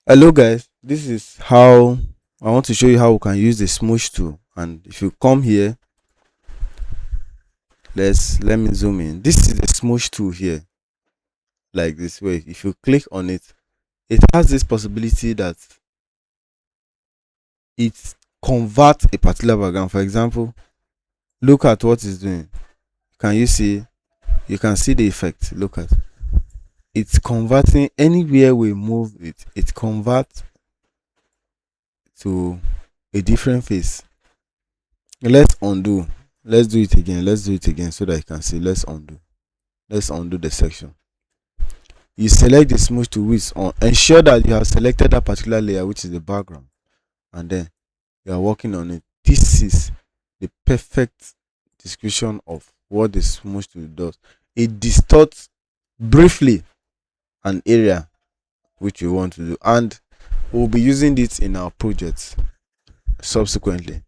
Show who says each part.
Speaker 1: Hello guys, this is how I want to show you how we can use the smudge tool. And if you come here, let me zoom in. This is the smudge tool here, like this way. If you click on it, it has this possibility that it converts a particular background. For example, look at what it's doing. Can you see? You can see the effect. Look at, it's converting. Anywhere we move it, it converts to a different face. Let's undo. Let's do it again. Let's do it again so that you can see. Let's undo. Let's undo the section. You select the smudge tool which on. Ensure that you have selected that particular layer, which is the background, and then you are working on it. This is the perfect description of what the smudge tool does. It distorts briefly an area which we want to do, and we'll be using it in our projects subsequently.